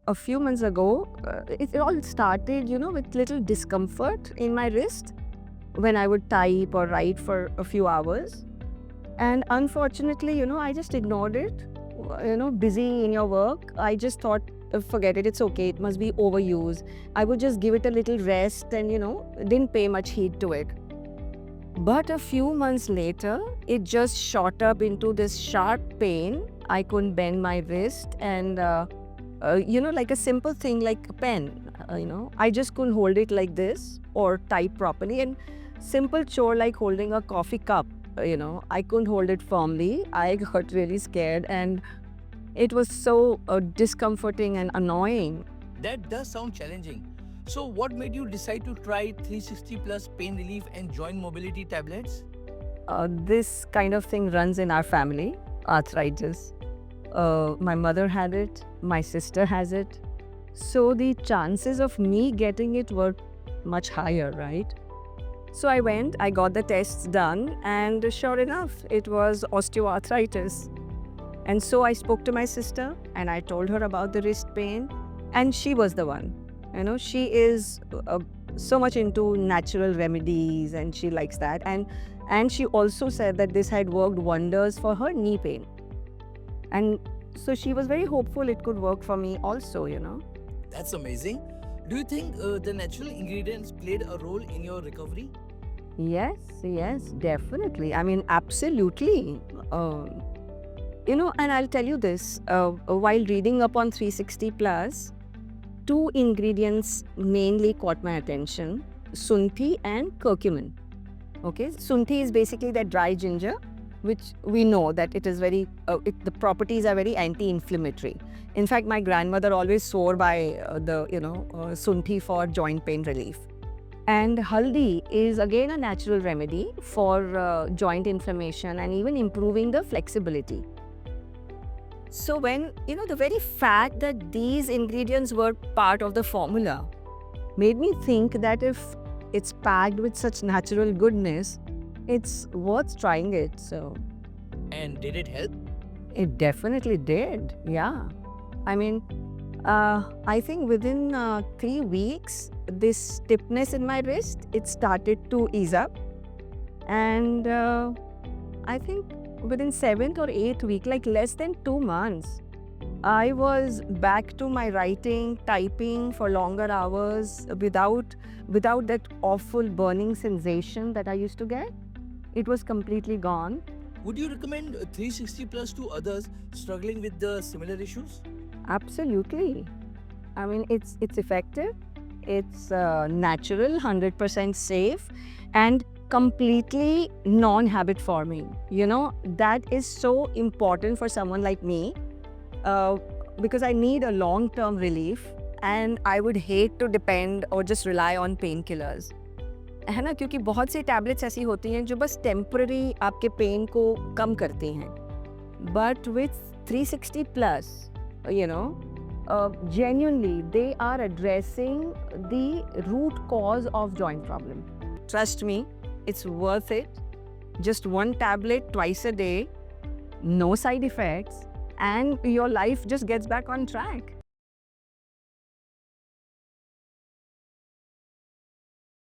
a few months ago, it all started, with little discomfort in my wrist when I would type or write for a few hours. And unfortunately, I just ignored it. Busy in your work, I just thought, forget it, it's okay, it must be overuse. I would just give it a little rest and, didn't pay much heed to it. But a few months later, it just shot up into this sharp pain. I couldn't bend my wrist, and like a simple thing like a pen, I just couldn't hold it like this or type properly. And simple chore like holding a coffee cup, I couldn't hold it firmly. I got really scared, and it was so discomforting and annoying. That does sound challenging. So, what made you decide to try 360 plus pain relief and joint mobility tablets? This kind of thing runs in our family, arthritis. My mother had it, my sister has it. So the chances of me getting it were much higher, right? So I got the tests done, and sure enough, it was osteoarthritis. And so I spoke to my sister and I told her about the wrist pain, and she was the one. She is so much into natural remedies and she likes that. And she also said that this had worked wonders for her knee pain. And so she was very hopeful it could work for me also. That's amazing. Do you think the natural ingredients played a role in your recovery? Yes, definitely. I mean, absolutely. And I'll tell you this, while reading up on 360 Plus, two ingredients mainly caught my attention: Sunthi and curcumin. Okay, Sunthi is basically that dry ginger, which we know that it is the properties are very anti-inflammatory. In fact, my grandmother always swore by Sunthi for joint pain relief. And haldi is again a natural remedy for joint inflammation and even improving the flexibility. So when, the very fact that these ingredients were part of the formula made me think that if it's packed with such natural goodness, it's worth trying it. So And did it help? it definitely did. Yeah. I mean, I think within 3 weeks, this stiffness in my wrist, it started to ease up. And I think within 7th or 8th week, like less than 2 months, I was back to my writing, typing for longer hours without that awful burning sensation that I used to get. It was completely gone. Would you recommend 360 plus to others struggling with the similar issues? Absolutely. I mean, it's effective, it's natural, 100% safe, and completely non-habit forming. That is so important for someone like me, because I need a long-term relief, and I would hate to depend or just rely on painkillers. है ना, क्योंकि बहुत सी tablets ऐसी होती हैं जो बस temporary आपके पेन को कम करती हैं. But with 360 plus, genuinely, they are addressing the root cause of joint problem. Trust me, it's worth it. Just one tablet twice a day, no side effects, and your life just gets back on track.